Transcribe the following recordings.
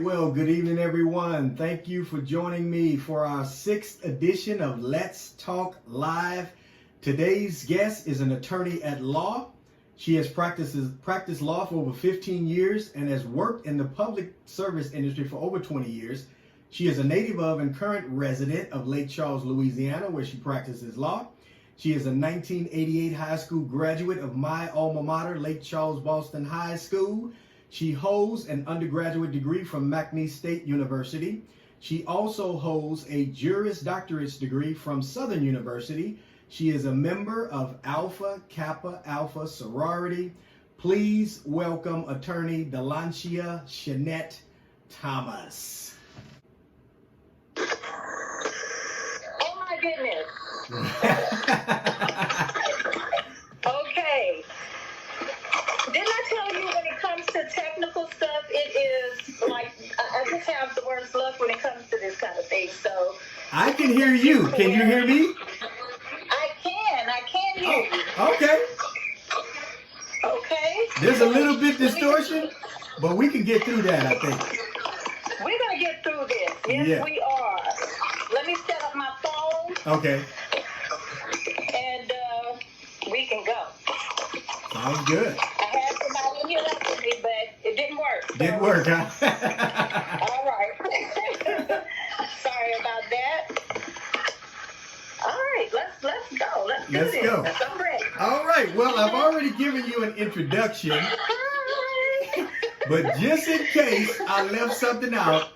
well, good evening, everyone. Thank you for joining me for our 6th edition of Let's Talk Live. Today's guest is an attorney at law. She has practiced law for over 15 years and has worked in the public service industry for over 20 years. She is a native of and current resident of Lake Charles, Louisiana, where she practices law. She is a 1988 high school graduate of my alma mater, Lake Charles Boston High School. She holds an undergraduate degree from McNeese State University. She also holds a Juris Doctoris degree from Southern University. She is a member of Alpha Kappa Alpha sorority. Please welcome attorney Delantia Shanette Thomas. Oh my goodness. Okay. Didn't I tell you when it comes to technical stuff, it is like, I just have the worst luck when it comes to this kind of thing, so. I can hear you. Can you hear me? I can hear you. Okay. Okay. There's a little bit distortion, but we can get through that, I think. We're going to get through this. Yes, we are. Let me set up my phone. Okay. And we can go. Sounds good. I had somebody in here after me, but it didn't work. So. Didn't work, huh? All right. Sorry about that. All right, let's go. Let's do this. Go. I'm ready. All right. Well, I've already given you an introduction, Hi. but just in case I left something out,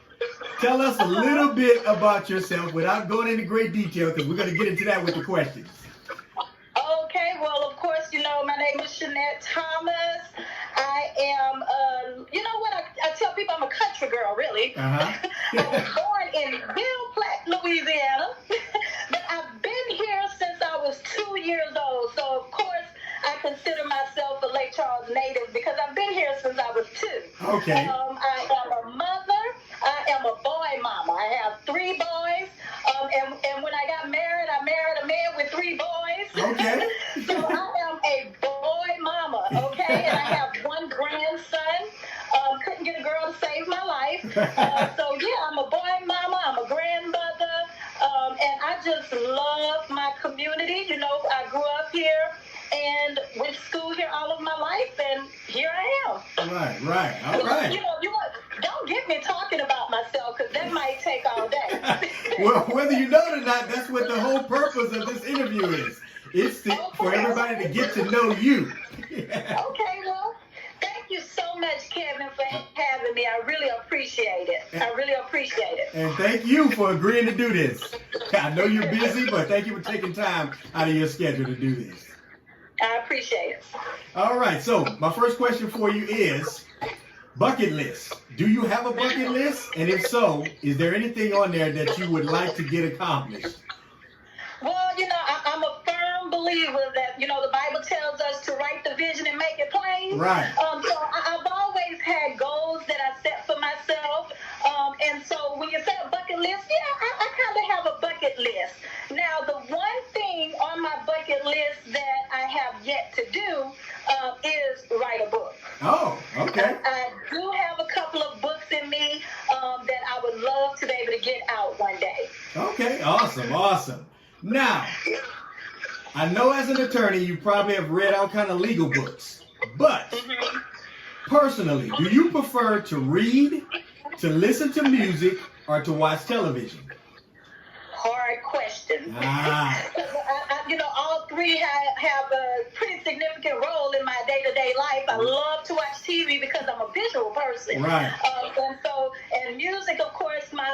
tell us a little bit about yourself without going into great detail, because we're going to get into that with the questions. Okay, well, of course, you know, my name is Shanette Thomas. I am, you know what, I tell people I'm a country girl, really. Uh-huh. I was born in Ville Platte, Louisiana, but I've been here since I was 2 years old. So, of course, I consider myself a Lake Charles native because I've been here since I was 2. Okay. I am a mother. I am a boy mama. I have 3 boys. And when I got married, I married a man with 3 boys. Okay. So I am a boy mama, okay? And I have 1 grandson. Couldn't get a girl to save my life. So yeah, I'm a boy mama. I'm a grandmother. And I just love my community. You know, I grew up here and went to school here all of my life, and here I am. Right. All right. You know, don't get me talking about myself, because that might take all day. Well, whether you know it or not, that's what the whole purpose of this interview is. It's for everybody to get to know you. Okay, well, thank you so much, Kevin, for having me. I really appreciate it. And thank you for agreeing to do this. I know you're busy, but thank you for taking time out of your schedule to do this. I appreciate it. All right, so my first question for you is bucket list. Do you have a bucket list? And if so, is there anything on there that you would like to get accomplished? Well, you know, I'm a firm believer that, you know, the Bible tells us to write the vision and make it plain. Right. So I've always had goals that I set for myself. And so when you say a bucket list, yeah, I kind of have a bucket list. Now, the one thing on my bucket list that I have yet to do is write a book. Oh, okay. I do have a couple of books in me that I would love to be able to get out one day. Okay, awesome. Now, I know as an attorney you probably have read all kind of legal books, but personally, do you prefer to read, to listen to music, or to watch television? Hard question. You know, all 3 have a pretty significant role in my day-to-day life. I love to watch TV because I'm a visual person. Right. And music, of course, my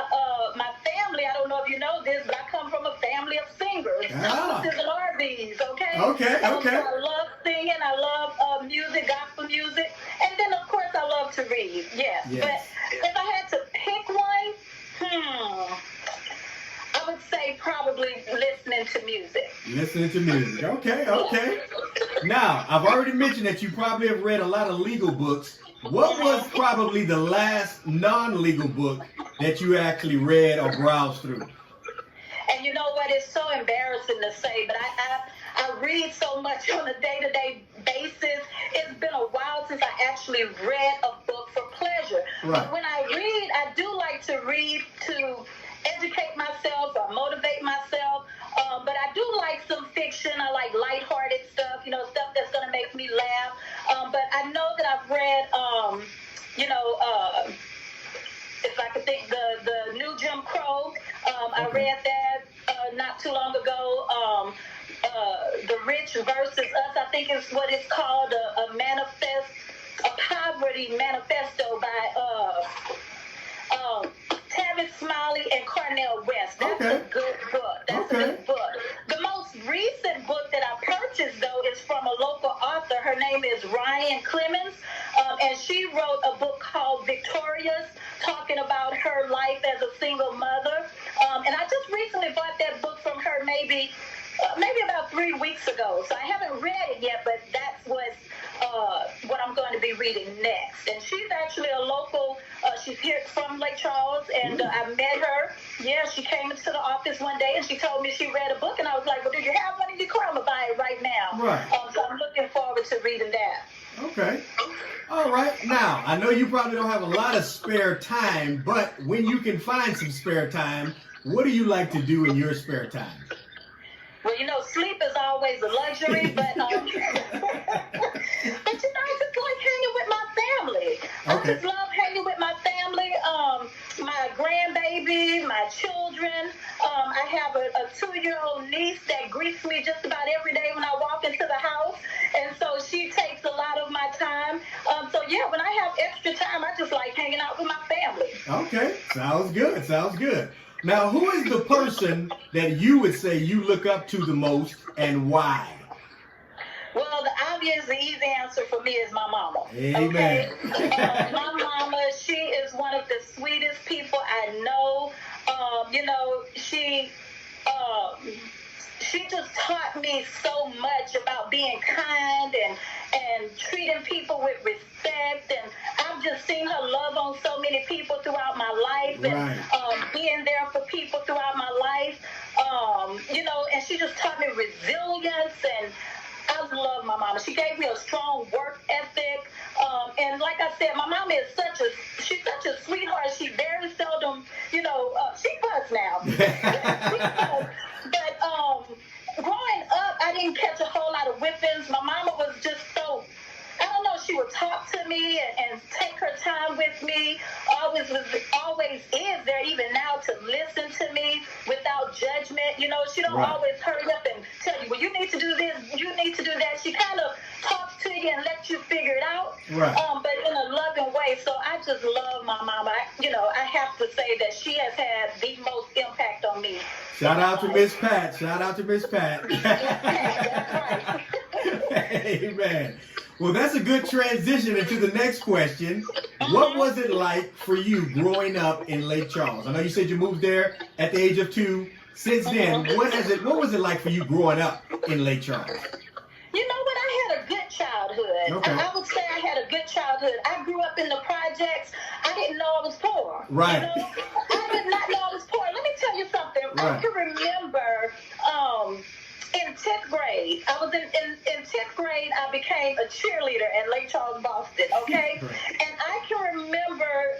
family, I don't know if you know this, but I come from a family of singers. Sisters and RBs, okay? Okay. I love singing. I love music, gospel music. And then, of course, I love to read. Yes. But if I had to pick one, I would say probably listening to music. Okay. Now, I've already mentioned that you probably have read a lot of legal books. What was probably the last non-legal book that you actually read or browsed through? And you know what? It's so embarrassing to say, but I read so much on a day-to-day basis. It's been a while since I actually read a book for pleasure. Right. But when I read, I read to educate myself or motivate myself. But I do like some fiction. I like lighthearted stuff, stuff that's going to make me laugh. But I know that I've read, if I could think, the new Jim Crow. I read that not too long ago. The Rich versus Us, I think is what it's called, a poverty manifesto by Tavis Smiley and Cornell West. That's a good book. That's a good book. The most recent book that I purchased, though, is from a local author. Her name is Ryan Clemens, and she wrote a book called Victorious, talking about her life as a single mother. And I just recently bought that book from her maybe about 3 weeks ago. So I haven't read it yet, but that's what I'm going to be reading next. And she's actually a local, she's here from Lake Charles, and I met her. Yeah, she came into the office one day, and she told me she read a book, and I was like, well, do you have one in your car? I'm going to buy it right now. Right. So I'm looking forward to reading that. Okay. All right. Now, I know you probably don't have a lot of spare time, but when you can find some spare time, what do you like to do in your spare time? Well, sleep is always a luxury, but I just like hanging with my family. I just love hanging with my family. My grandbaby, my children. I have a 2-year-old niece that greets me just about every day when I walk into the house, and so she takes a lot of my time. So yeah, when I have extra time, I just like hanging out with my family. Okay, sounds good. Sounds good. Now, who is the person that you would say you look up to the most, and why? Well, the obvious, the easy answer for me is my mama. Amen. Okay? My mama, she is one of the sweetest people I know. She just taught me so much about being kind and treating people with respect. And I've just seen her love on so many people throughout my life, and being there for people throughout my life. And she just taught me resilience, and I love my mama. She gave me a strong work ethic. And like I said, my mama is she's such a sweetheart. She very seldom, she fuss now. She fuss. But growing up, I didn't catch a whole lot of whippings. My mama was just so, I don't know, she would talk to me and take her time with me. Always is there even now to listen to me without judgment. She don't always hurry up and tell you, well, you need to do this, you need to do that. She kind of talks to you and lets you figure it out, but in a loving way. So I just love my mama. I have to say that she has had the most impact on me. Shout out to Miss Pat. Shout out to Miss Pat. That's right. Amen. Well, that's a good transition into the next question. What was it like for you growing up in Lake Charles? I know you said you moved there at the age of 2. Since then, what was it like for you growing up in Lake Charles? You know what? I had a good childhood. Okay. I would say I had a good childhood. I grew up in the projects. I didn't know I was poor. Right. I did not know I was poor. Let me tell you something. Right. I can remember in 10th grade. I was in 10th grade, I became a cheerleader at Lake Charles, Boston, okay? Right. And I can remember,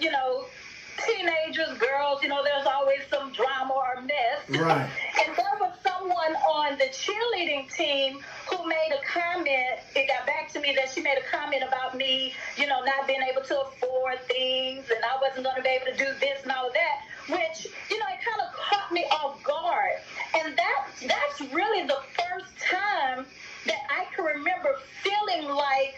teenagers, girls, there's always some drama or mess. Right. And there was someone on the cheerleading team who made a comment. It got back to me that she made a comment about me, not being able to afford things, and I wasn't going to be able to do this and all of that, which, it kind of caught me off guard. And that's really the first time that I can remember feeling like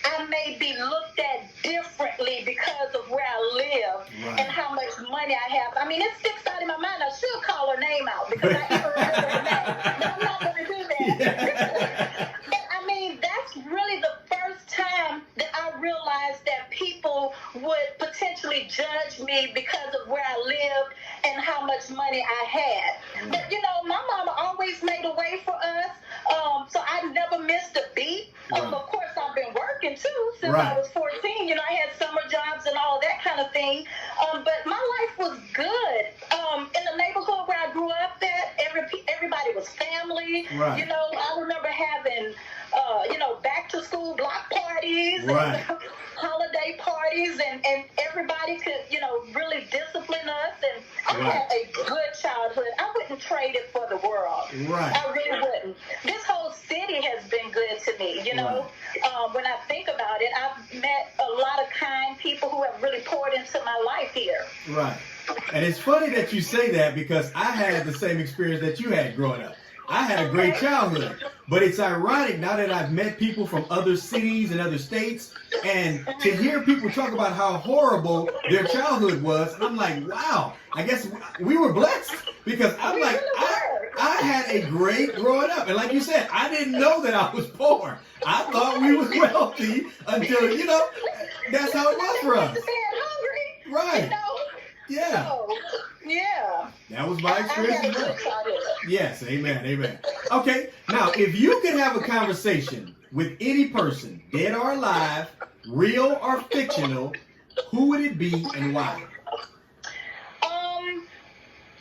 I may be looked at differently because of where I live and how much money I have. I mean, it sticks out in my mind. I should call her name out because I even remember her name. But I'm not going to do that. But, I mean, that's really the first time that I realized that people would potentially judge me because of where I lived and how much money I had. But, my mama always made a way for us. So I never missed a beat. Of course, I've been working too since I was 14. I had summer jobs and all that kind of thing. But my life was good. In the neighborhood where I grew up at, everybody was family. Right. I remember having, back to school block parties and holiday parties, and everybody could, really discipline us. had a good childhood. I wouldn't trade it for the world. Right. I really wouldn't. This whole city has been good to me. You know, when I think about it, I've met a lot of kind people who have really poured into my life here. Right. And it's funny that you say that because I had the same experience that you had growing up. I had a great childhood, but it's ironic now that I've met people from other cities and other states, and to hear people talk about how horrible their childhood was, and I'm like, wow, I guess we were blessed because I'm like, I had a great growing up, and like you said, I didn't know that I was poor. I thought we was wealthy until, you know, that's how it was for us. Right. Yeah. So, yeah. That was my experience as well. Yes, amen, amen. Okay, now if you could have a conversation with any person, dead or alive, real or fictional, who would it be and why?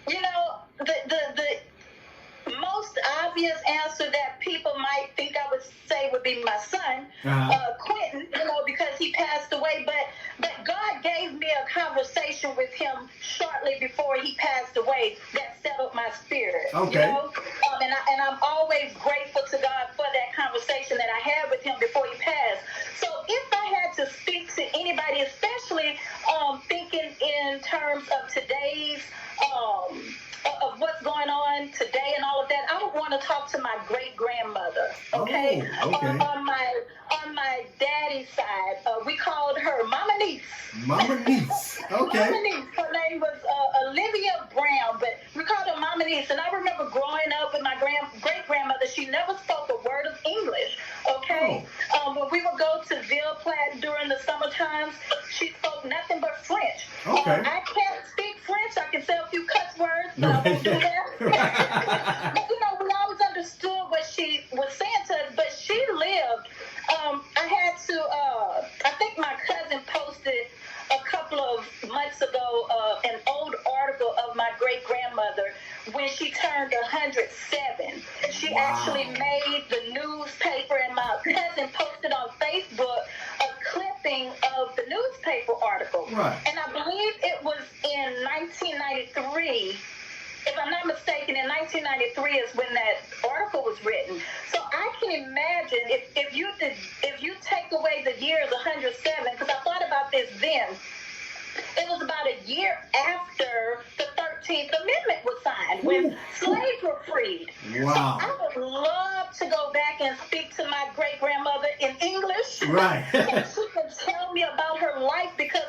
You know, the most obvious answer that people might think I would say would be my son, Quentin, you know, because he passed away, but God gave me a conversation with him shortly before he passed away that settled my spirit. Okay. You know? And I'm always grateful to God for that conversation that I had with him before he passed. So if I had to speak to anybody, especially thinking in terms of today's of what's going on today and all of that, I would want to talk to my great-grandmother, okay? Oh, okay. On my daddy's side, we called her Mama Niece. Mama Niece, okay. Mama Niece. Her name was Olivia Brown, but we called her Mama Niece. And I remember growing up with my great-grandmother, she never spoke a word of English, okay? When we would go to Ville Platte during the summer times, she spoke nothing but French. Okay. I can't speak French. I can say a few cuss words, but I won't do that. But, you know, we always understood what she was saying to us, but she lived. I had to, I think my cousin posted a couple of months ago an old article of my great-grandmother when she turned 107. She actually made the newspaper, and my cousin posted on Facebook a clipping of the newspaper article. Right. And I believe it was in 1993. If I'm not mistaken, in 1993 is when that article was written. So I can imagine if you take away the years 107, because I thought about this then, it was about a year after the 13th Amendment was signed, when slaves were freed. Wow. So I would love to go back and speak to my great-grandmother in English. Right. And she could tell me about her life, because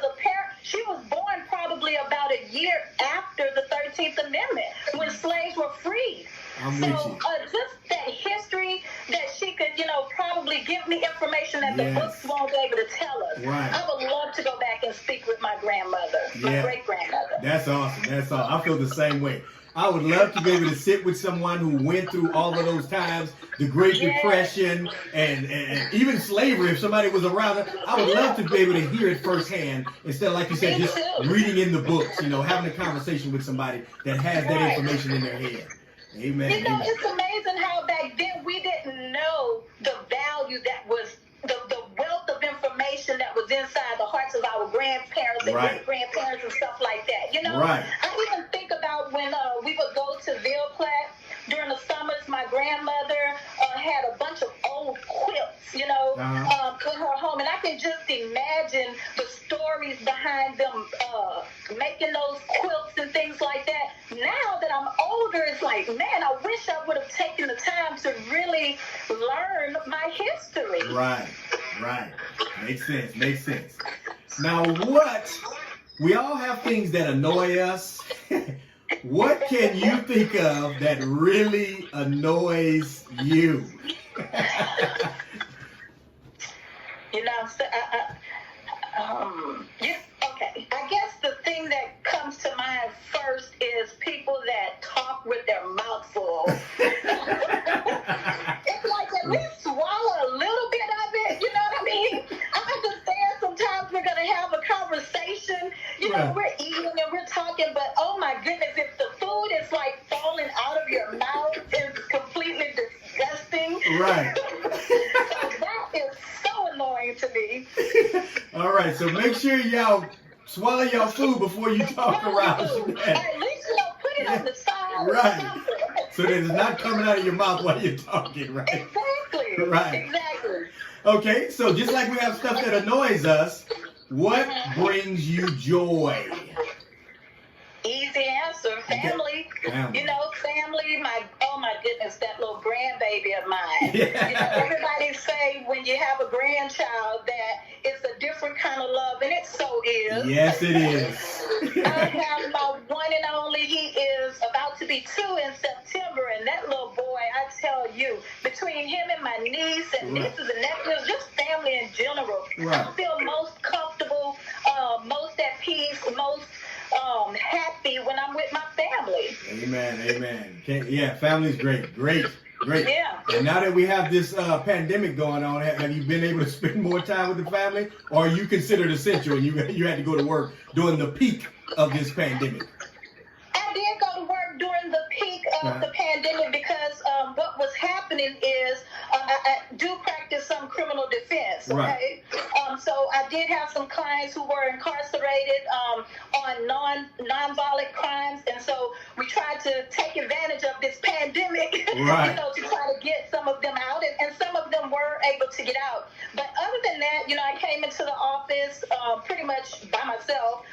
she was born probably about a year after the 13th Amendment, when slaves were freed. I'm with you. Just that history that she could, you know, probably give me information that the books won't be able to tell us. Right. I would love to go back and speak with my grandmother, my great-grandmother. That's awesome. That's awesome. I feel the same way. I would love to be able to sit with someone who went through all of those times, the Great Depression, and even slavery. If somebody was around, I would love to be able to hear it firsthand instead of, like you said, just reading in the books, you know, having a conversation with somebody that has that information in their head. Amen. You know, Amen. it's amazing how back then we didn't know the value that was, the wealth of information that was inside the hearts of our grandparents and great-grandparents and stuff like that, you know? Right. I even think about when we would go to Ville Platte during the summers. My grandmother had a bunch of old quilts, you know, in her home. And I can just imagine the stories behind them making those quilts and things like that. Now that I'm older, it's like, man, I wish I would have taken the time to really learn my history. Right. Makes sense. Now, we all have things that annoy us. What can you think of that really annoys you? You know, okay. I guess the thing that comes to mind first is people that talk with their mouth full. It's like, at least swallow a little bit of it. You know what I mean? I understand sometimes we're going to have a conversation. You know, we're eating and we're talking, but oh my goodness, if the food is like falling out of your mouth, it's completely disgusting. Right. So that is so annoying to me. All right, so make sure y'all swallow your food before you talk around. At least it on the side. Right. Or something. So that it's not coming out of your mouth while you're talking, right? Exactly. Right. Exactly. Okay, so just like we have stuff that annoys us, what brings you joy? Easy answer. Family. Family. You know, family. Oh my goodness, that little grandbaby of mine. Yeah. You know, everybody say when you have a grandchild that it's a different kind of love, and it so is. Yes, it is. I have my one and only. He is about to be 2 in September, and that little boy, I tell you, between him and my niece and Right. nieces and nephews, just family in general, Right. I feel most comfortable, most at peace, most happy when I'm with my family. Amen, amen. Yeah, family's great, great. Yeah. And now that we have this pandemic going on, have you been able to spend more time with the family, or are you considered essential and you had to go to work during the peak of this pandemic? I did go to work during the peak of the pandemic because what was happening is I do practice some criminal defense, okay? Right. So I did have some clients who were incarcerated on non-violent crimes, and so we tried to take advantage of this pandemic, Right. you know, to try to get some of them out, and some of them were able to get out. But other than that, you know, I came into the office pretty much by myself.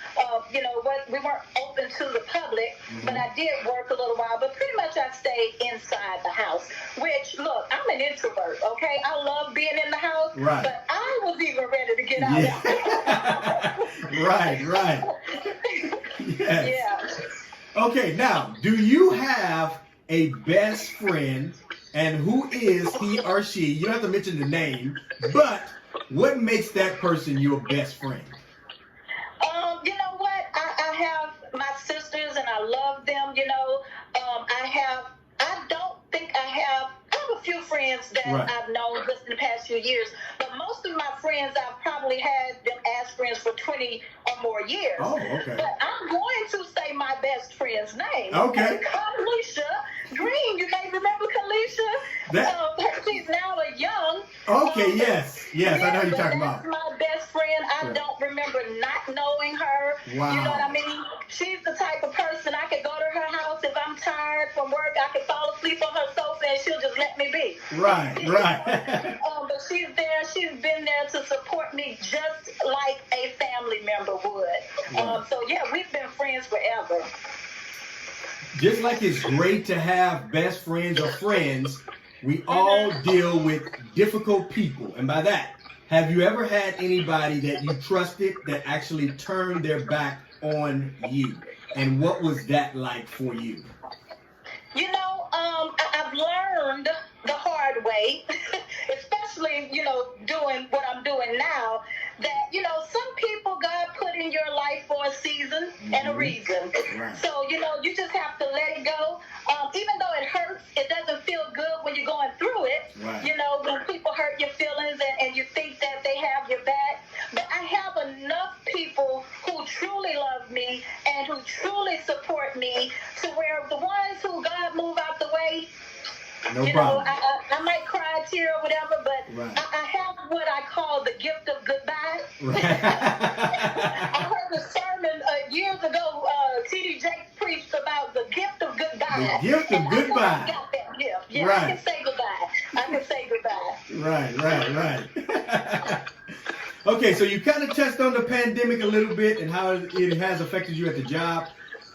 You know, we weren't open to the public, but I did work a little while. But pretty much I stayed inside the house, which, look, I'm an introvert, okay? I love being in the house, Right. but I was even ready to get out. Yeah. Right. Yes. Yeah. Okay, now, do you have a best friend, and who is he or she? You don't have to mention the name, but what makes that person your best friend? You know what? I have my sisters, and I love them. You know, I don't think I have a few friends that Right. I've known just in the past few years, but most of my friends, I've probably had them as friends for 20 or more years. Oh, okay. But I'm going to say my best friend's name. Okay. Kalisha Green. You may remember Kalisha. She's now a young. Okay, yes, I know who you're talking about. That's my best friend. I Right. don't remember not knowing her. Wow. You know what I mean? She's the type of person I could go to her house if I'm tired from work. I could fall asleep on her sofa and she'll just let me be. Right. But she's there. She's been there to support me just like a family member would. So yeah, we've been friends forever. Just like it's great to have best friends or friends, we all deal with difficult people. And by that, have you ever had anybody that you trusted that actually turned their back on you? And what was that like for you? You know, I've learned the hard way, especially, you know, doing what I'm doing now, that, you know, some people God put in your life for a season and a reason. Right. So, you know, you just have to let it go. Even though it hurts, it doesn't feel good when you're going through it. Right. You know, when people hurt your feelings and you think that they have your back. But I have enough people who truly love me and who truly support me to where the ones who God move out the way, No you problem. know, I might cry a tear or whatever, but Right. I have what I call the gift of goodbye. Right. I heard a sermon years ago, T.D. Jakes preached about the gift of goodbye. The gift of And I goodbye. got that gift. Yeah, Right. I can say goodbye. I can say goodbye. Right. Okay, so you kind of touched on the pandemic a little bit and how it has affected you at the job.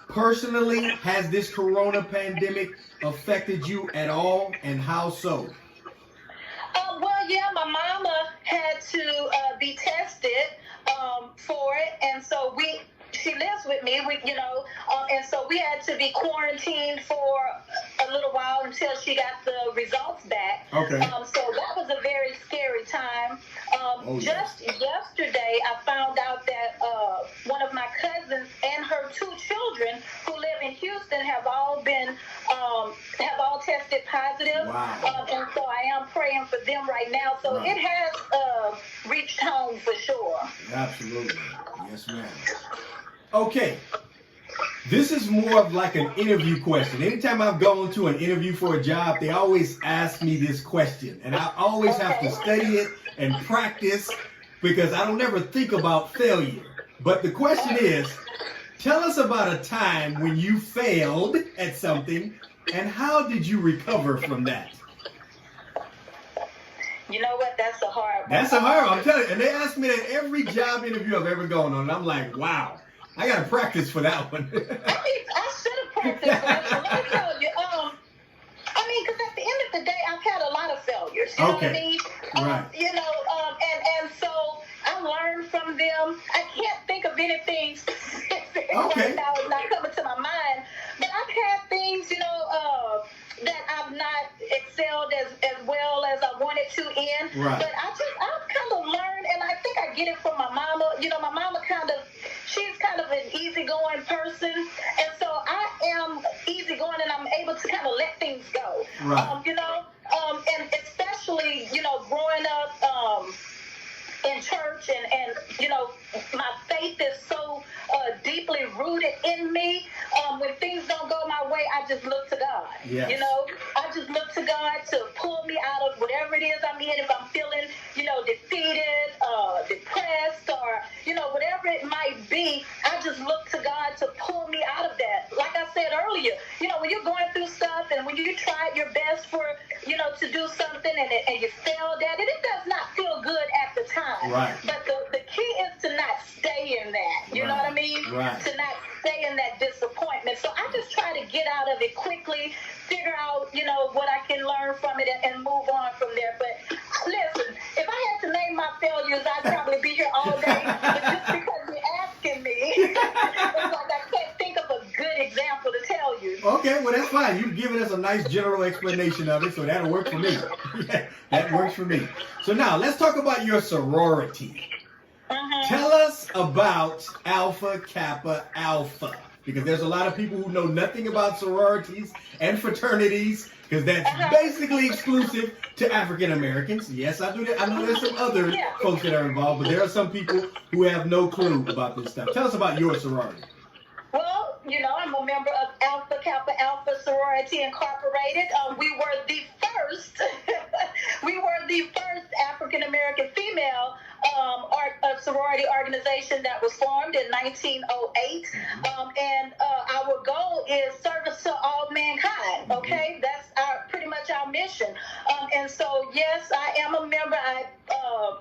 Personally, has this corona pandemic affected you at all, and how so? Well, yeah, my mama had to be tested for it, and so she lives with me, and so we had to be quarantined for a little while until she got the results back. Okay. So that was a very scary time. Just yesterday, I found out that one of my cousins and her 2 children who live in Houston have all tested positive. Wow. And so I am praying for them right now. So Right. it has reached home for sure. Absolutely. Yes, ma'am. Okay. This is more of like an interview question. Anytime I've gone to an interview for a job, they always ask me this question. And I always have to study it and practice because I don't ever think about failure. But the question is, Tell us about a time when you failed at something, and how did you recover from that? You know what? That's a hard one. That's a hard one, I'm telling you. And they ask me that every job interview I've ever gone on, and I'm like, wow, I got to practice for that one. I should have practiced for this one. Let me tell you. Because at the end of the day, I've had a lot of failures. You know what I mean? Right. And so I learned from them. I can't think of anything specific right now. It's not coming to my mind. But I've had things, that I've not excelled as well as I wanted to in. Right. But I've kind of learned, and I think I get it from my mama. My mama she's kind of an easygoing person. And so I am easygoing, and I'm able to kind of let things go. Right. And especially, growing up in church, and my faith is so deeply rooted in me. When things don't go my way, I just look to God. Yes. I just look to God to pull me out of whatever it is I'm in. If I'm feeling, defeated, depressed, or, whatever it might be, I just look to God to pull me out of that. Like I said earlier, when you're going through stuff and when you tried your best for, to do something and you failed at it, it does not feel good at the time. Right. But the key is to not stay in that. You know what I mean? Right. To not stay in that disappointment. So I just try to get out of it quickly, figure out, what I can learn from it and move on from there. But listen, if I had to name my failures, I'd probably be here all day. But just because you're asking me, it's like I can't think of a good example to tell you. Okay, well, that's fine. You've given us a nice general explanation of it, so that'll work for me. That works for me. So now, let's talk about your sorority. Tell us about Alpha Kappa Alpha, because there's a lot of people who know nothing about sororities and fraternities, because that's basically exclusive to African Americans. Yes, I do that. I know there's some other folks that are involved, but there are some people who have no clue about this stuff. Tell us about your sorority. Well, I'm a member of Alpha Kappa Alpha Sorority Incorporated. We were the first African American female sorority organization that was formed in 1908. And our goal is service to all mankind. Okay, that's pretty much our mission. And so, yes, I am a member.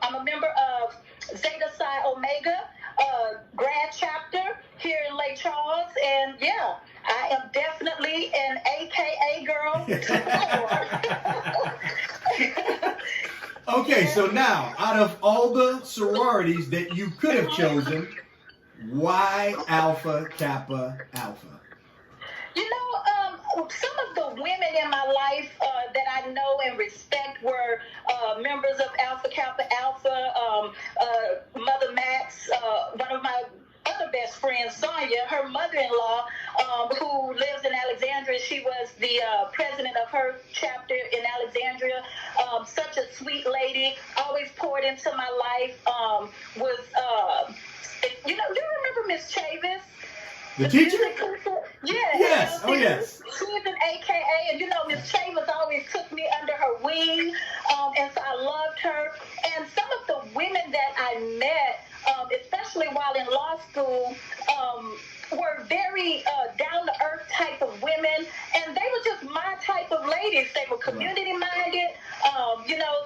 I'm a member of Zeta Psi Omega grad chapter here in Lake Charles, and yeah, I am definitely an AKA girl. Okay, so now, out of all the sororities that you could have chosen, why Alpha Kappa Alpha? Some of the women in my life that I know and respect were members of Alpha Kappa Alpha. Mother Max, one of my other best friends, Sonia, her mother-in-law, who lives in Alexandria. She was the president of her chapter in Alexandria. Such a sweet lady, always poured into my life. Do you remember Miss Chavis? The teacher? Yeah. Yes. Oh, yes. She's an AKA, and Miss Chavis always took me under her wing, and so I loved her. And some of the women that I met, especially while in law school, were very down-to-earth type of women, and they were just my type of ladies. They were community-minded.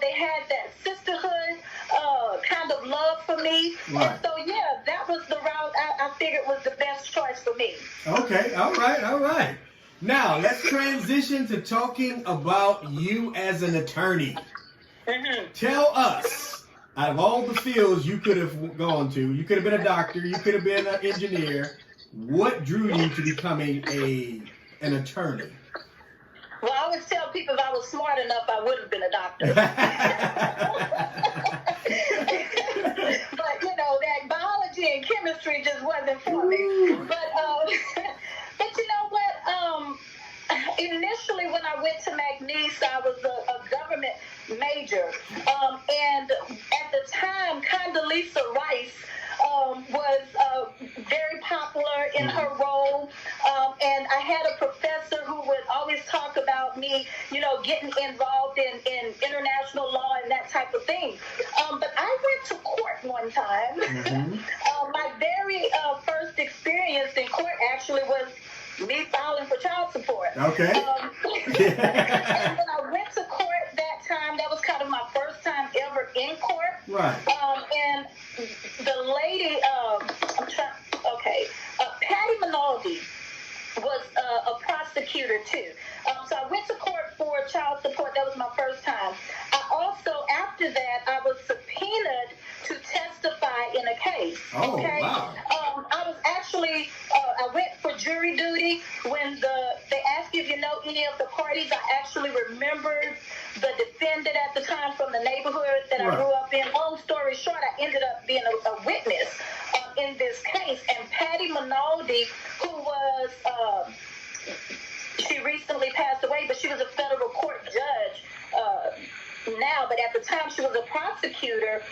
They had that sisterhood kind of love for me. Right. And so, yeah, that was the route I figured was the best choice for me. Okay, all right. Now, let's transition to talking about you as an attorney. Tell us, out of all the fields you could have gone to, you could have been a doctor, you could have been an engineer, what drew you to becoming an attorney? Well, I always tell people if I was smart enough, I would have been a doctor. But, that biology and chemistry just wasn't for me. But you know what? Initially, when I went to McNeese, I was a government major. And at the time, Condoleezza Rice was very popular in her role. And I had a professor who would always talk about me, getting involved in international law and that type of thing. But I went to court one time. My very first experience in actually was me filing for child support. Okay. And when I went to court that time, that was kind of my first time ever in court. Right. And the lady, Patty Minaldi was a prosecutor too. So I went to court for child support. That was my first time. I also, after that, I was subpoenaed to testify in a case. Oh, okay? wow. I was actually, I went for jury duty when they asked you if you know any of the parties. I actually remembered the defendant at the time from the neighborhood that I grew up in. Long story short, I ended up being a witness in this case. And Patty Minaldi, who was, she recently passed away, but she was a federal court judge now, but at the time she was a prosecutor,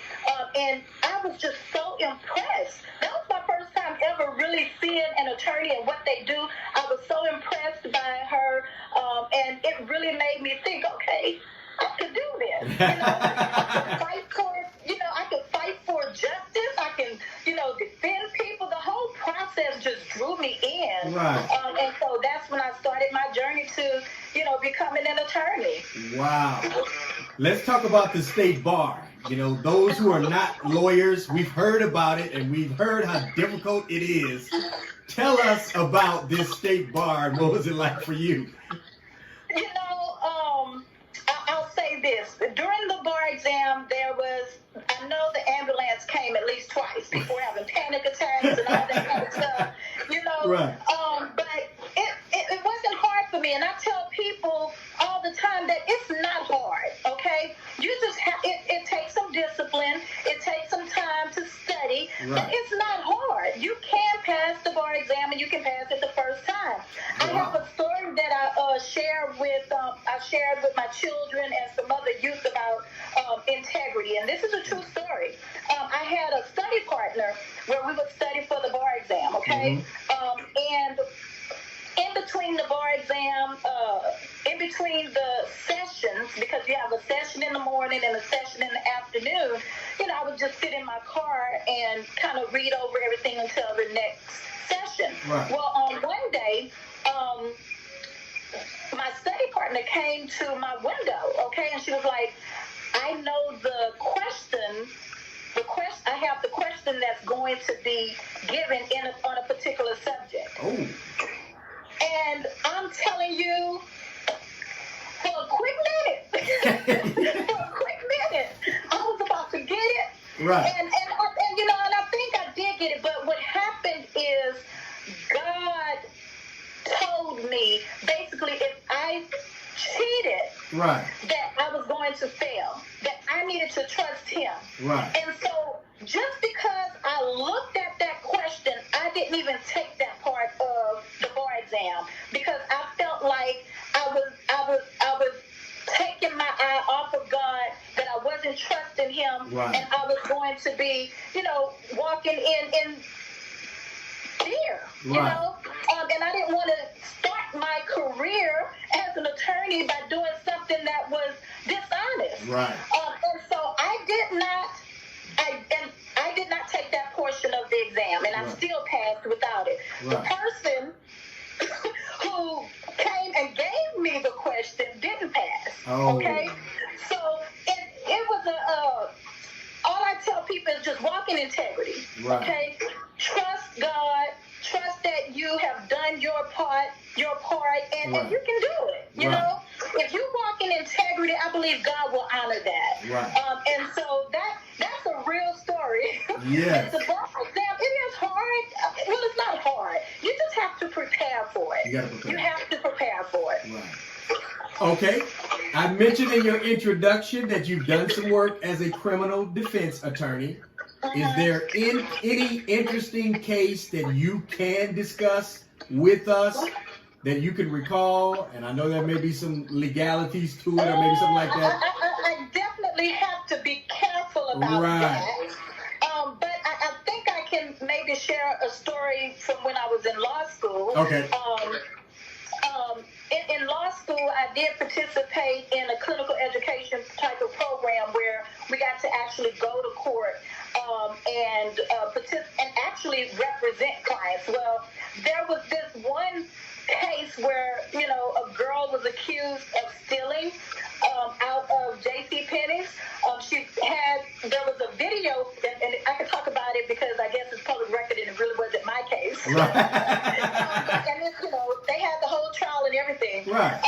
and I was just so impressed. That was my first time ever really seeing an attorney and what they do. I was so impressed by her, and it really made me think, okay, I could do this. You know, I could fight for, I could fight for justice. I can, defend people. The whole process just drew me in. Right. And so that's when I started my journey to, becoming an attorney. Wow. Let's talk about the state bar. Those who are not lawyers, we've heard about it and we've heard how difficult it is. Tell us about this state bar and what was it like for you? I'll say this. During the bar exam, I know the ambulance came at least twice before having panic attacks and all that kind of stuff, Right. But it wasn't hard for me. And I tell people all the time that it's not hard, okay? You just it takes some discipline. It takes some time to study. Right. And it's not hard. You can pass the bar exam and you can pass it the first time. I have a story that I shared with my children and some other youth about integrity, and this is a true story. I had a study partner where we would study for the bar exam, okay? And in between the bar exam, in between the sessions, because you have a session in the morning and a session in the afternoon, I would just sit in my car and kind of read over everything until the next session. Right. Well, on one day, my study partner came to my window, okay, and she was like, I know the question, I have the question that's going to be given on a particular subject. Oh. And I'm telling you, for a quick minute, I was about to get it. Right. And I think I did get it, but what happened is God told me basically if I cheated, right, that I was going to fail, that I needed to trust him. Right. And so just because I looked at that question, I didn't even take that part of the bar exam because I felt like I was taking my eye off of God, that I wasn't trusting him, right, and I was going to be, walking in fear, right, and I didn't want to start my career as an attorney by doing something that was dishonest. right. And so I did not take that portion of the exam, and I still passed without it. Right. The person who came and gave me the question didn't pass. Oh. Okay, so it was all I tell people is just walk in integrity. Right. Okay, trust God, trust that you have done your part, and you can do it. You know, if you walk in integrity, I believe God will honor that. Right. And so that's a real story. Yes. The bar exam, it is hard. Well, it's not hard. You just have to prepare for it. You gotta prepare. You have to prepare for it. Right. Okay. I mentioned in your introduction that you've done some work as a criminal defense attorney. Is there any interesting case that you can discuss with us that you can recall? And I know there may be some legalities to it or maybe something like that. I definitely have to be careful about that. But I think I can maybe share a story from when I was in law school. Okay. In law school, I did participate in a clinical education type of program where we got to actually go to court and actually represent clients. Well, there was this one case where, a girl was accused of stealing out of J.C. Penney's. There was a video, and I can talk about it because I guess it's public record and it really wasn't my case. Right. And they had the whole trial and everything. Right.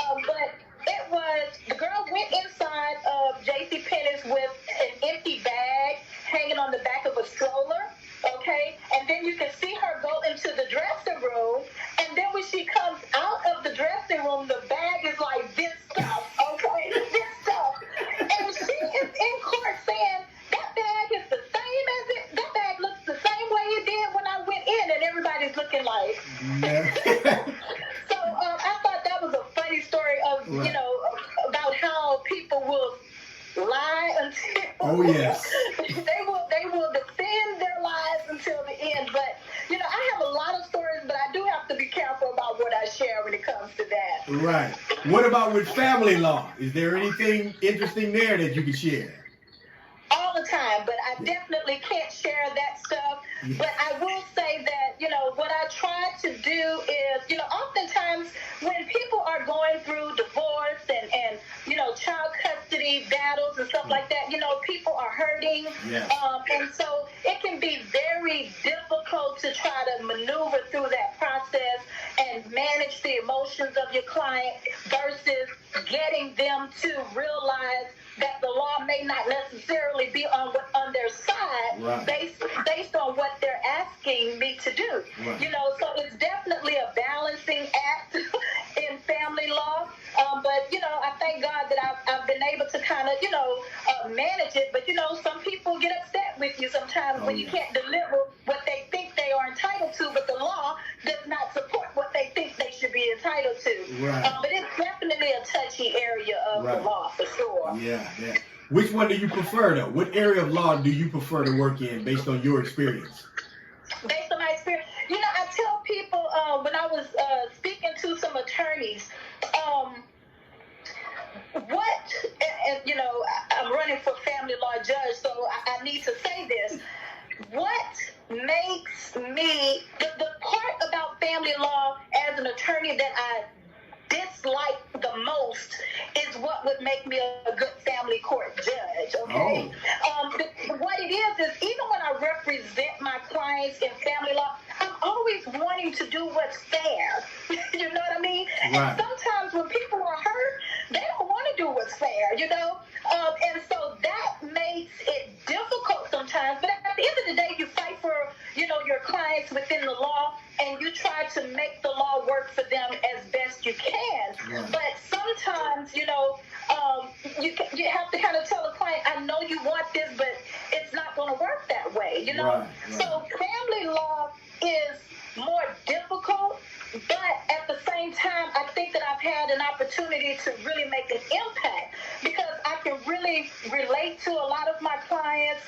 But the girl went inside of J.C. Penney's with an empty bag hanging on the back of a stroller. Okay, and then you can see her go into the dressing room, and then when she comes out of the dressing room, the bag is like this stuff, okay, this stuff, and she is in court saying that bag is the same that bag looks the same way it did when I went in, and everybody's looking like. So I thought that was a funny story of right. About how people will lie until. Oh yes. they will defend their lies until the end. But I have a lot of stories, but I do have to be careful about what I share when it comes to that. Right. What about with family law? Is there anything interesting there that you can share? All the time, but I definitely can't share that stuff. Yeah. But I will say that, what I try to do is, oftentimes when people are going through divorce and child custody battles and stuff like that, people are hurting. Yes. And so it can be very difficult to try to maneuver through that process and manage the emotions of your client versus getting them to realize that the law may not necessarily be on their side, right. based on what they're asking me to do. Right. So it's definitely a balancing act in family law. But I thank God that I've been able to kind of manage it. But some people get upset with you sometimes when you can't deliver what they think they are entitled to, but the law does not support what they think they should be entitled to. Right. But it's definitely a touchy area of right. the law for sure. Yeah. Which one do you prefer, though? What area of law do you prefer to work in based on your experience? Based on my experience, I tell people when I was speaking to some attorneys, I'm running for family law judge, so I need to say this. What makes me, the part about family law as an attorney that I dislike the most is what would make me a good family court judge, okay? What it is even when I represent my clients in family law, I'm always wanting to do what's fair. You know what I mean? Right. And sometimes when people are hurt, they don't want to do what's fair, and so that makes it difficult sometimes. But at the end of the day, you fight for, your clients within the law, and you try to make the law work for them as best you can. Right. But sometimes, you have to kind of tell a client, I know you want this, but it's not going to work that way, Right. So family law is more difficult, but at the same time, I think that I've had an opportunity to really make an impact because I can really relate to a lot of my clients.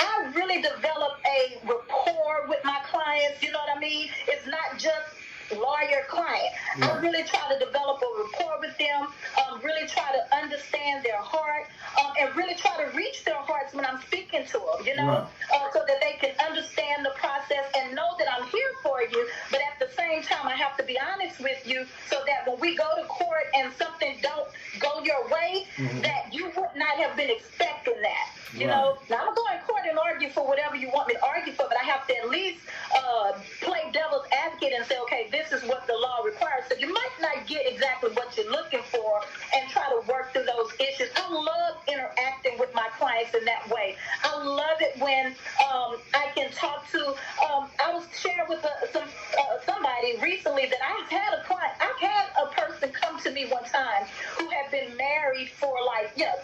I really develop a rapport with my clients, you know what I mean? It's not just lawyer-client. Right. I really try to develop a rapport with them, really try to understand their heart, and really try to reach their hearts when I'm speaking to them, Right. So that they can understand the process and know that I'm here for you, but at the same time, I have to be honest with you so that when we go to court and something don't go your way, that you would not have been expecting that. You know, now I'm going to go in court and argue for whatever you want me to argue for, but I have to at least play devil's advocate and say, okay, this is what the law requires. So you might not get exactly what you're looking for and try to work through those issues. I love interacting with my clients in that way. I love it when I can talk to, I was sharing with somebody recently that I've had a person come to me one time who had been married for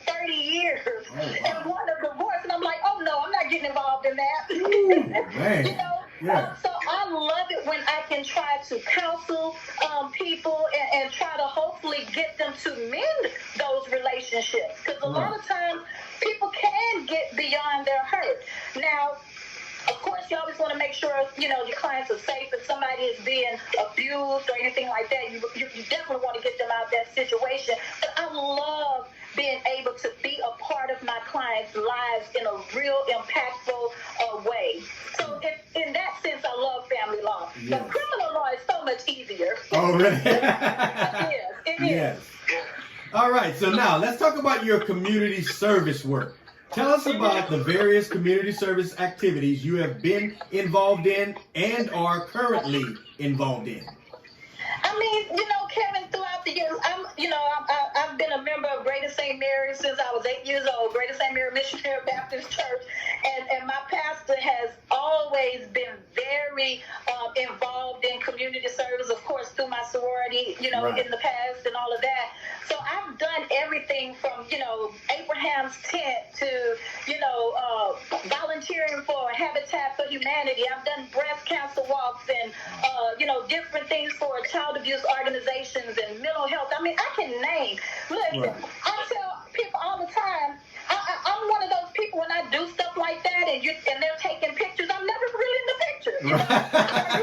30 years and wanted a divorce, and I'm like, oh no, I'm not getting involved in that. Ooh, man. So I love it when I can try to counsel people and try to hopefully get them to mend those relationships, because a lot of times people can get beyond their hurt. Now, of course, you always want to make sure, your clients are safe. If somebody is being abused or anything like that, you definitely want to get them out of that situation. But I love being able to be a part of my clients' lives in a real impactful way. So in that sense, I love much easier. Oh, really? It is. Yes. All right, so now let's talk about your community service work. Tell us about the various community service activities you have been involved in and are currently involved in. I mean, Kevin, throughout the years, I've been a member of Greater St. Mary since I was 8 years old, Greater St. Mary Missionary Baptist Church, and my pastor has always been very involved in community service, of course, through my sorority, Right. in the past and all of that. So I've done everything from, Abraham's tent to, volunteering for Habitat for Humanity. I've done breast cancer walks and, different things for child abuse organizations and mental health. I mean, I can name. Listen, Right. I tell people all the time, I'm one of those people when I do stuff like that and they're taking pictures, I'm never really in the picture.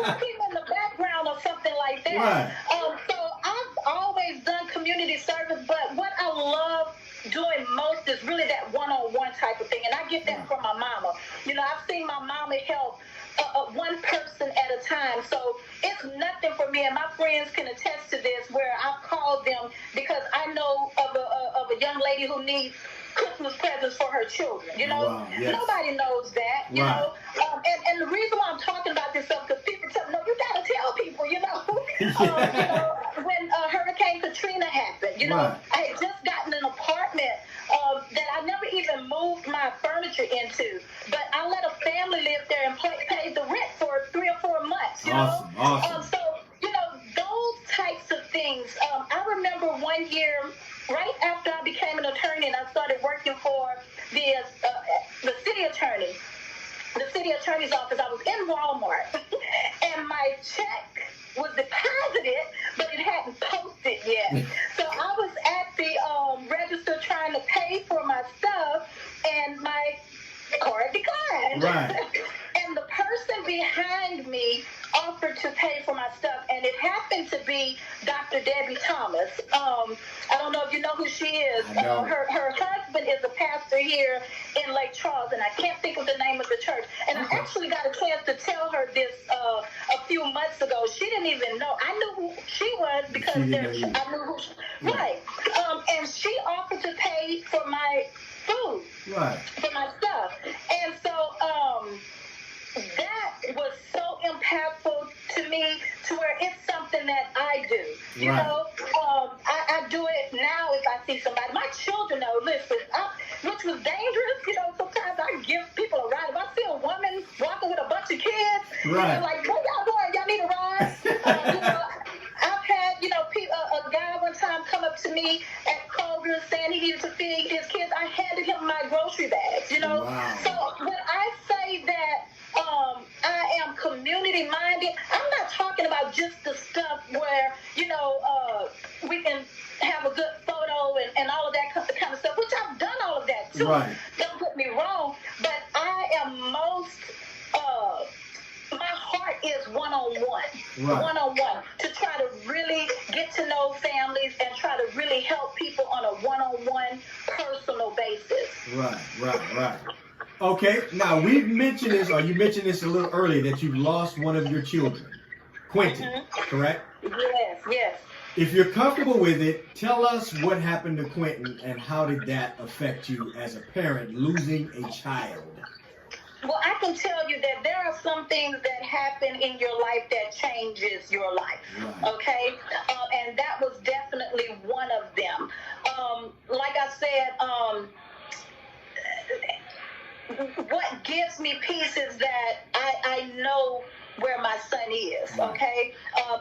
I'm people in the background or something like that. Right. So I've always done community service, but what I love doing most is really that one-on-one type of thing, and I get that from my mama. I've seen my mama help one person at a time, so it's nothing for me, and my friends can attest to this, where I've called them because I know of a young lady who needs Christmas presents for her children. Wow, yes. Nobody knows that, Right. and the reason why I'm talking about this stuff, because people tell me, no, you got to tell people, when Hurricane Katrina happened, Right. I had just gotten an apartment that I never even moved my furniture into, but I let a family live there and paid the rent for 3 or 4 months. Awesome. So those types of things. I remember one year, right after I became an attorney, and I started working for the city attorney. The city attorney's office. I was in Walmart, and my check was deposited, but it hadn't posted yet. So I was at the register trying to pay for my stuff, and my card declined. Right. And the person behind me offered to pay for my stuff, and it happened to be Dr. Debbie Thomas. I don't know if you know who she is. I don't. Her husband is a pastor here in Lake Charles, and I can't think of the name of the church. And I actually got a chance to tell her this a few months ago. She didn't even know. I knew who she was because I knew who she was. Right. And she offered to pay for my food, Right. for my stuff. And so that was so impactful to me, to where it's something that I do. Right. I do it now if I see somebody. My children know, listen, which was dangerous, sometimes I give people a ride. If I see a woman walking with a bunch of kids, Right. like, what y'all doing? Y'all need a ride? I've had, a guy one time come up to me at Kroger saying he needed to feed his kids. I handed him my grocery bags, Wow. So when I say that I am community minded, I'm not talking about just the stuff where, we can have a good photo and all of that kind of stuff, which I've done all of that too. Right. Don't get me wrong, but I am most, my heart is one-on-one. Right. One-on-one, to try to really get to know families and try to really help people on a one-on-one personal basis. Right. Okay, now we've mentioned this, or you mentioned this a little earlier, that you lost one of your children, Quentin, correct? Yes. If you're comfortable with it, tell us what happened to Quentin and how did that affect you as a parent, losing a child? Well, I can tell you that there are some things that happen in your life that changes your life, Right. okay? And that was definitely one of them. Like I said, what gives me peace is that I know where my son is, okay?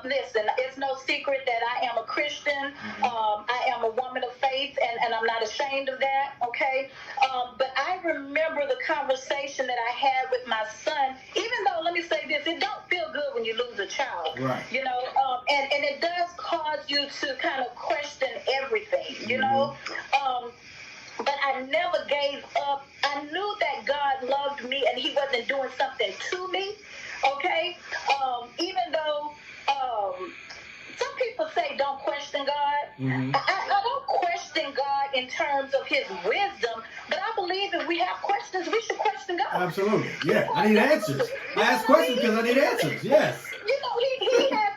Listen, it's no secret that I am a Christian. I am a woman of faith, and I'm not ashamed of that, okay? But I remember the conversation that I had with my son, even though, let me say this, it don't feel good when you lose a child, Right. And it does cause you to kind of question everything, you know? But I never gave up. I knew that God loved me and he wasn't doing something to me, okay? Even though some people say don't question God. I don't question God in terms of his wisdom, but I believe if we have questions, we should question God. Absolutely, yeah. I need answers. I ask questions because I need answers, yes. He has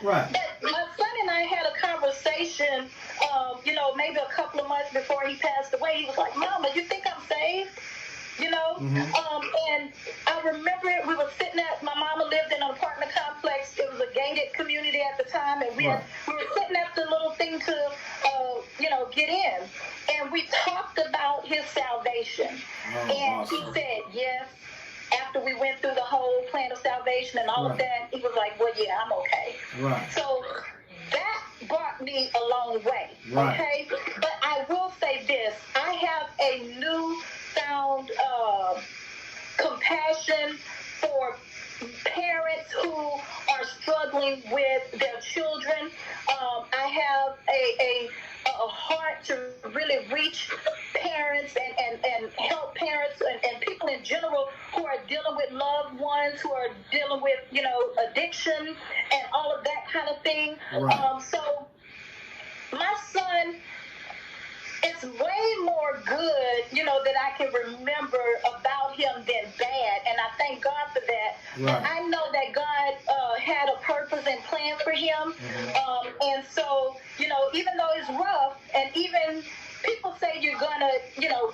Right. But my son and I had a conversation, maybe a couple of months before he passed away. He was like, "Mama, you think I'm saved?" And I remember we were sitting my mama lived in an apartment complex. It was a gated community at the time, and we were sitting at the little thing to, get in. And we talked about his salvation. Oh, and awesome. He said, yes. After we went through the whole plan of salvation and all of that, he was like, well, yeah, I'm okay. Right. So that brought me a long way. Right. Okay? But I will say this. I have a newfound compassion for parents who are struggling with their children. I have a heart to really reach parents and help parents and people in general who are dealing with loved ones, who are dealing with, addiction and all of that kind of thing. Right. So my son, it's way more good, that I can remember about him than bad, and I thank God for that. Right. And I know that God had a purpose and plan for him, and so, even though it's rough, and even people say you're gonna,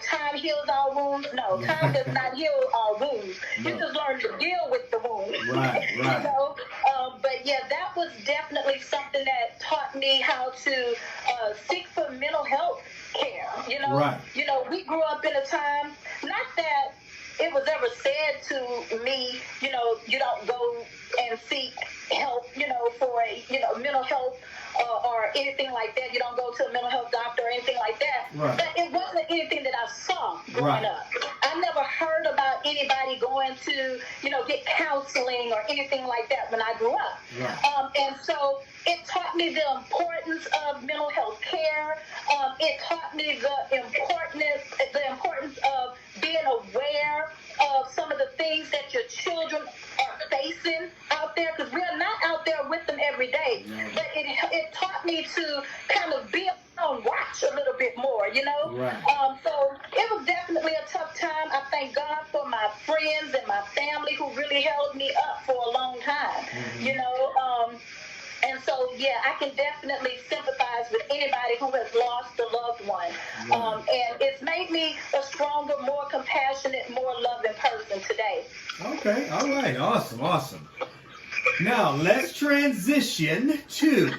time heals all wounds. No, time does not heal all wounds. No. You just learn to deal with the wound. Right. But yeah, that was definitely something that taught me how to seek for mental health care. Right. We grew up in a time, not that it was ever said to me, you don't go and seek help, for a, mental health or anything like that. You don't go to a mental health doctor or anything like that. Right. But it wasn't anything that I saw growing up. I never heard about anybody going to, get counseling or anything like that when I grew up. Right. And so it taught me the importance of mental health care. It taught me the importance of being aware of some of the things that your children are facing out there, because we're not out there with them every day. No. But it taught me to kind of be on watch a little bit more, Right. So it was definitely a tough time. I thank God for my friends and my family who really held me up for a long time, And so, yeah, I can definitely sympathize with anybody who has lost a loved one. And it's made me a stronger, more compassionate, more loving person today. Okay. All right. Awesome. Now, let's transition to,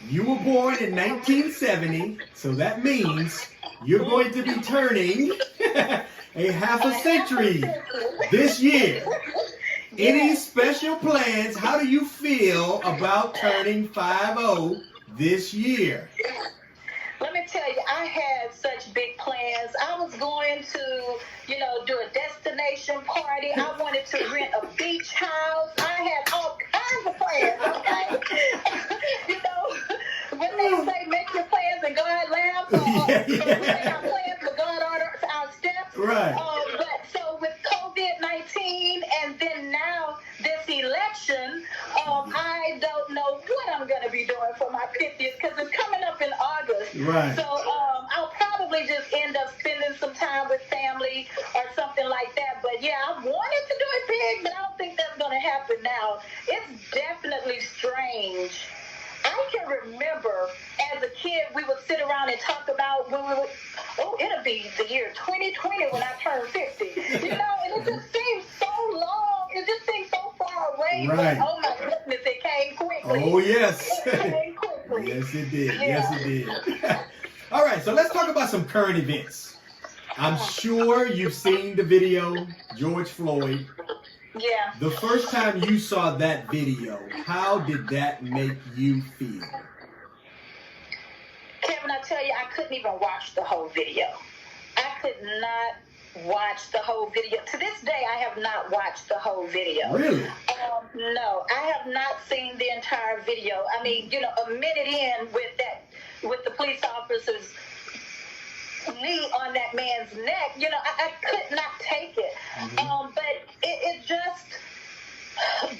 you were born in 1970, so that means you're going to be turning a half a century this year. Any special plans? How do you feel about turning 50 this year? Let me tell you, I had such big plans. I was going to, do a destination party. I wanted to rent a beach house. I had all kinds of plans, okay? When they say make your plans and God laughs, or make our plans but God orders our steps. Right. But so with COVID-19 and then now this election, I don't know what I'm going to be doing for my 50th because it's coming up in August. Right. So I'll probably just end up spending some time with family or something like that. But yeah, I wanted to do it big, but I don't think that's going to happen now. It's definitely strange. I can remember as a kid, we would sit around and talk about when we would, it'll be the year 2020 when I turn 50. And it just seems so long. It just seems so far away. Right. But, oh my goodness, it came quickly. Oh, yes. It came quickly. Yes, it did. Yeah. Yes, it did. All right, so let's talk about some current events. I'm sure you've seen the video, George Floyd. Yeah. The first time you saw that video, how did that make you feel? Kevin, I tell you, I couldn't even watch the whole video. I could not watch the whole video. To this day, I have not watched the whole video. Really? No, I have not seen the entire video. I mean, a minute in with the police officers' knee on that man's neck, I could not take it. But it just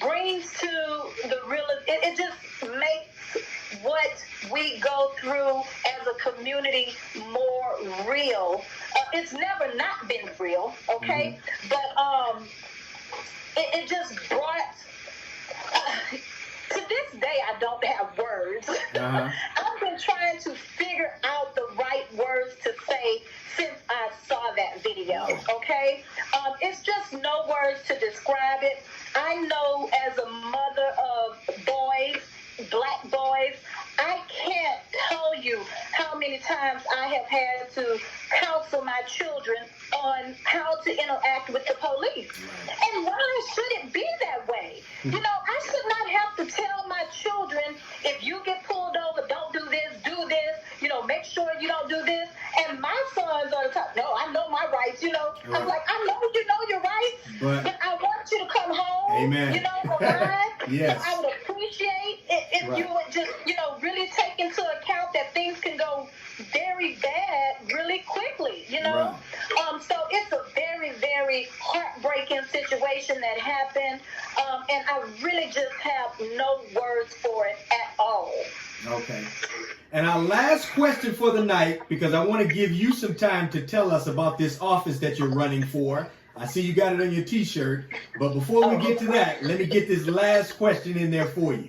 brings to the real. It just makes what we go through as a community more real. It's never not been real, okay? But it just brought to this I've been trying to figure out the right words to say since I saw that video, okay? It's just no words to describe it. I know as a mother of boys, black boys, I can't tell you how many times I have had to counsel my children on how to interact with the police. And why should it be that way? You know, I should not have to tell my children, if you get pulled over, don't do this, you know, make sure you don't do this. And my sons are the top, no, I know my rights, you know. I'm like, I know you know your rights, but I want you to come home, Amen. you know, alive. Yes. So I would appreciate it if you would just, you know, really take into account that things can go very bad really quickly, you know. So it's a very, very heartbreaking situation that happened, and I really just have no words for it at all. Okay. And our last question for the night, because I want to give you some time to tell us about this office that you're running for. I see you got it on your t-shirt, but before we get to that, let me get this last question in there for you.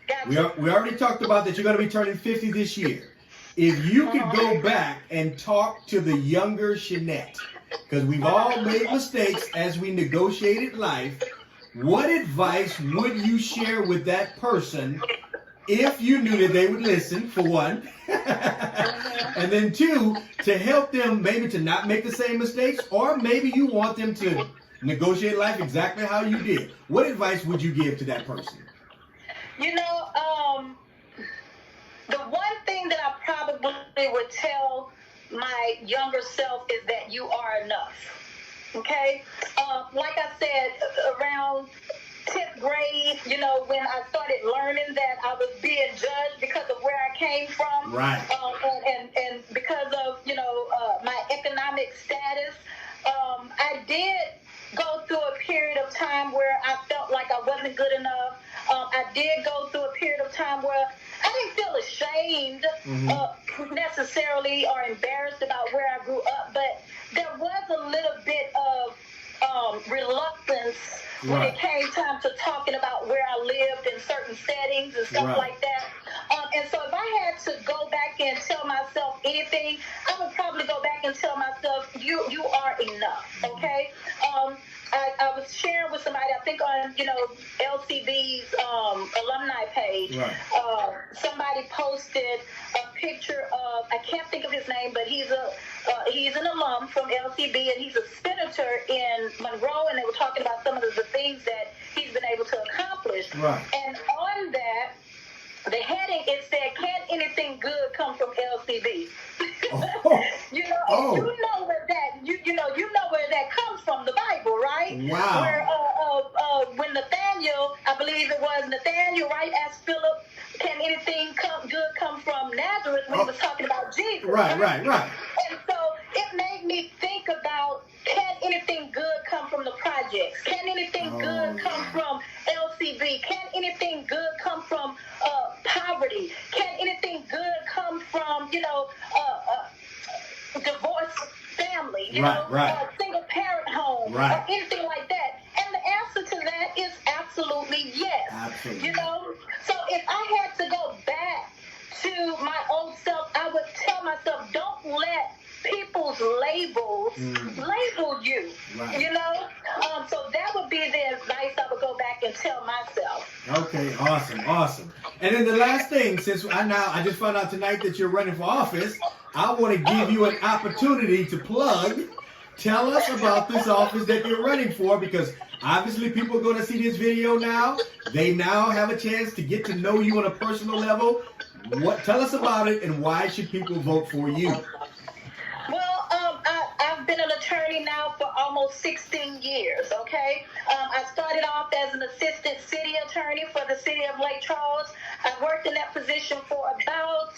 Gotcha. We already talked about that you're going to be turning 50 this year. If you could go back and talk to the younger Shanette, because we've all made mistakes as we negotiated life, what advice would you share with that person if you knew that they would listen, for one, and then two, to help them maybe to not make the same mistakes, or maybe you want them to negotiate life exactly how you did? What advice would you give to that person? You know, the one thing that I probably would tell my younger self is that you are enough. Okay? Like I said, around 10th grade, you know, when I started learning that I was being judged because of where I came from. Right. And because of, you know, my economic status, I did go through a period of time where I felt like I wasn't good enough. I did go through a period of time where I didn't feel ashamed necessarily or embarrassed about where I grew up, but there was a little bit of reluctance when it came time to talking about where I lived in certain settings and stuff like that. And so if I had to go back and tell myself anything, I would probably go back and tell myself, you are enough, okay? I was sharing with somebody, I think on, you know, LCB's alumni page, somebody posted a picture of, I can't think of his name, but he's an alum from LCB, and he's a senator in Monroe, and they were talking about some of the things that he's been able to accomplish. And on that, the heading, it said, "Can anything good come from LCB?" You know, you know where that you know where that comes from, the Bible, right? Wow. Where when Nathaniel, I believe it was Nathaniel, right, asked Philip, "Can anything good come from Nazareth?" when he was talking about Jesus. Right. And so it made me think about, can anything good come from the projects? Can anything good come from LCB? Can anything good come from poverty? Can anything good come from, you know, divorced family, you know, single parent home, or anything like that? And the answer to that is absolutely yes. Absolutely. You know, so if I had to go back to my old self, I would tell myself, don't let people's labels label you. You know, so that would be the advice I would go back and tell myself. Okay, awesome. And then the last thing, since I just found out tonight that you're running for office, I want to give you an opportunity to plug. Tell us about this office that you're running for, because obviously people are going to see this video now. They now have a chance to get to know you on a personal level. Tell us about it, and why should people vote for you? Well, I've been an attorney now for almost 16 years, okay? I started off as an assistant city attorney for the city of Lake Charles. I worked in that position for about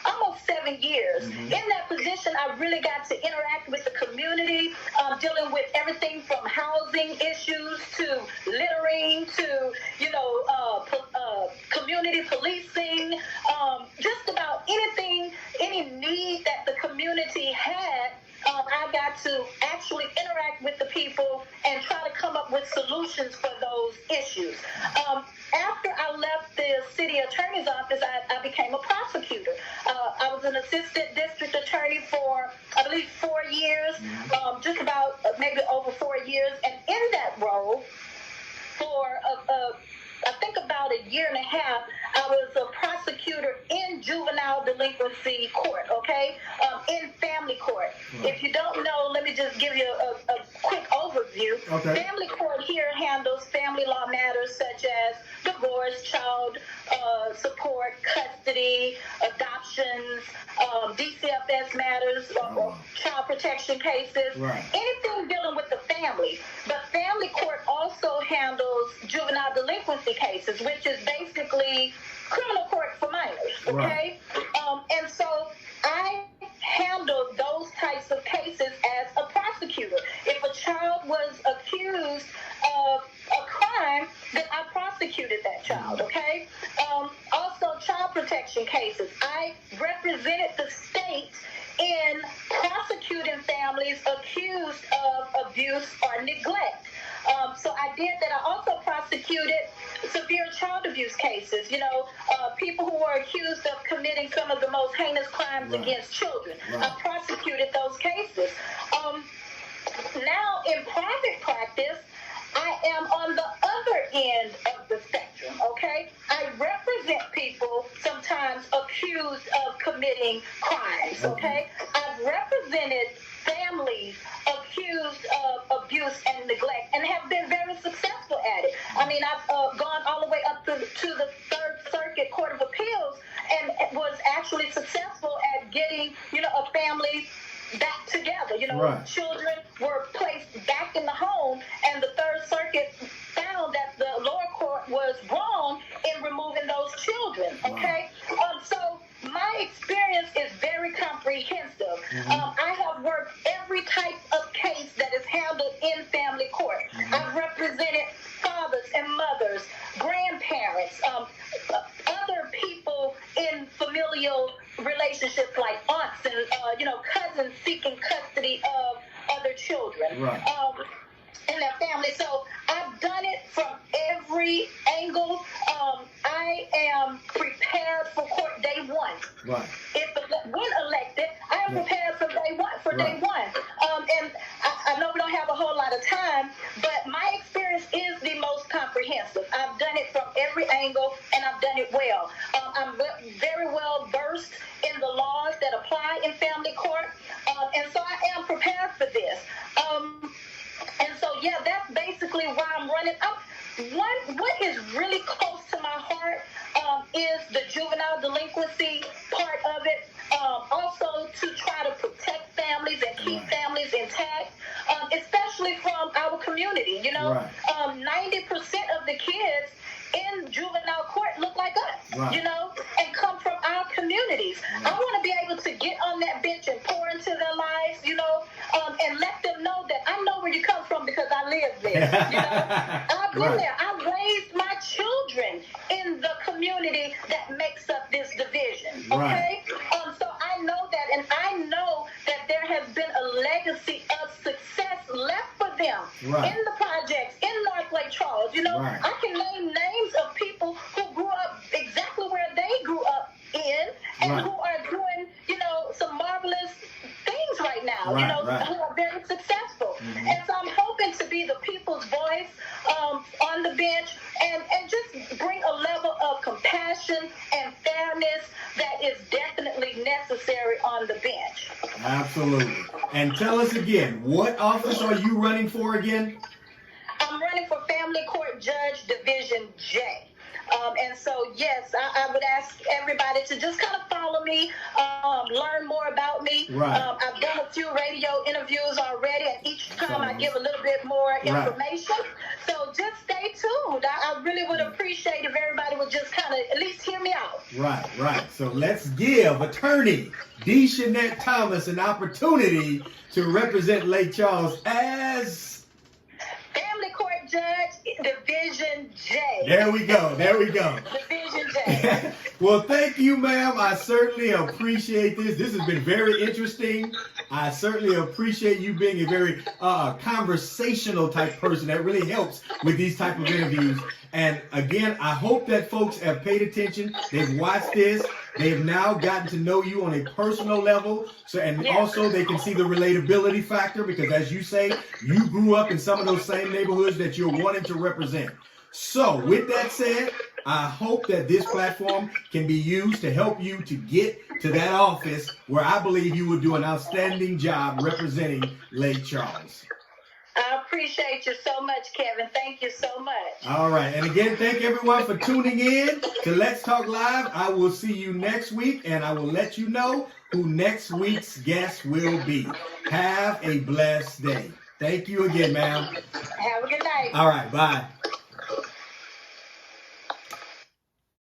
almost 7 years. In that position, I really got to interact with the community, dealing with everything from housing issues to littering to, you know, community policing, just about anything, any need that the community had. I got to actually interact with the people and try to come up with solutions for those issues. After I left the the city attorney's office, I became a prosecutor. I was an assistant district attorney for, I believe, 4 years, just about maybe over 4 years. And in that role, for I think about a year and a half, I was a prosecutor in juvenile delinquency court, okay, in family court. If you don't know, let me just give you a quick overview. Okay. Family court here handles family law matters such as divorce, child support, custody, adoptions, DCFS matters, child protection cases, anything dealing with the family. But family court also handles juvenile delinquency cases, which is basically criminal court for minors, okay? And so I handled those types of cases as a prosecutor. If a child was accused of a crime, then I prosecuted that child, okay? Also, child protection cases. I represented the state in prosecuting families accused of abuse or neglect. So I did that. I also prosecuted severe child abuse cases, people who were accused of committing some of the most heinous crimes against children. I prosecuted those cases. Now, in private practice, I am on the other end of the spectrum, okay? I represent people sometimes accused of committing crimes, okay? I've represented families accused of abuse and neglect and have been very successful at it. I mean, I've gone all the way up to the Third Circuit Court of Appeals and was actually successful at getting, a family back together. Children were placed back in the home, and the Third Circuit found that the lower court was wrong in removing those children, okay? So my experience is very comprehensive. I have worked every type of case that is handled in family court. I've represented fathers and mothers, grandparents, other people in familial relationships like aunts and cousins seeking custody of other children in their family. So I've done it from every angle. I am prepared for court day one. When elected, I am prepared for day one. And I know we don't have a whole lot of time, but my experience is the most comprehensive. I've done it from every angle, and I've done it well. I'm very well versed in the laws that apply in family court, and so I am prepared for this. And so, that's basically why I'm running. What is really close to my heart is the juvenile delinquency part of it. Also to try to protect families and keep families intact, especially from our community. 90% of the kids in juvenile court look like us, and come from our communities. I want to be able to get on that bench and pour into their lives, and let them know that I know where you come from because I live there. I've been there. I raised my children in the community that makes up this division. Okay? So I know that, and I know that there has been a legacy of success left for them in the projects in North Lake Charles. I can name names of people who grew up exactly where they grew up in, and who are doing, some marvelous things right now, who are very successful. And so I'm hoping to be the people's voice on the bench and just bring a level of compassion and fairness that is definitely necessary on the bench. Absolutely. And tell us again, what office are you running for again? I'm running for Family Court Judge Division J. And so, yes, I would ask everybody to just kind of follow me, learn more about me. I've done a few radio interviews already, and each time I give a little bit more information. So just stay tuned. I really would appreciate if everybody would just kind of at least hear me out. Right. So let's give attorney Deshanette Thomas an opportunity to represent Lake Charles as Family Court Judge Division J. There we go. There we go. Division J. Well, thank you, ma'am. I certainly appreciate this. This has been very interesting. I certainly appreciate you being a very conversational type person that really helps with these type of interviews. And again, I hope that folks have paid attention. They've watched this. They've now gotten to know you on a personal level. So, and also they can see the relatability factor because, as you say, you grew up in some of those same neighborhoods that you're wanting to represent. So with that said, I hope that this platform can be used to help you to get to that office where I believe you will do an outstanding job representing Lake Charles. I appreciate you so much, Kevin. Thank you so much. All right. And again, thank everyone for tuning in to Let's Talk Live. I will see you next week, and I will let you know who next week's guest will be. Have a blessed day. Thank you again, ma'am. Have a good night. All right. Bye.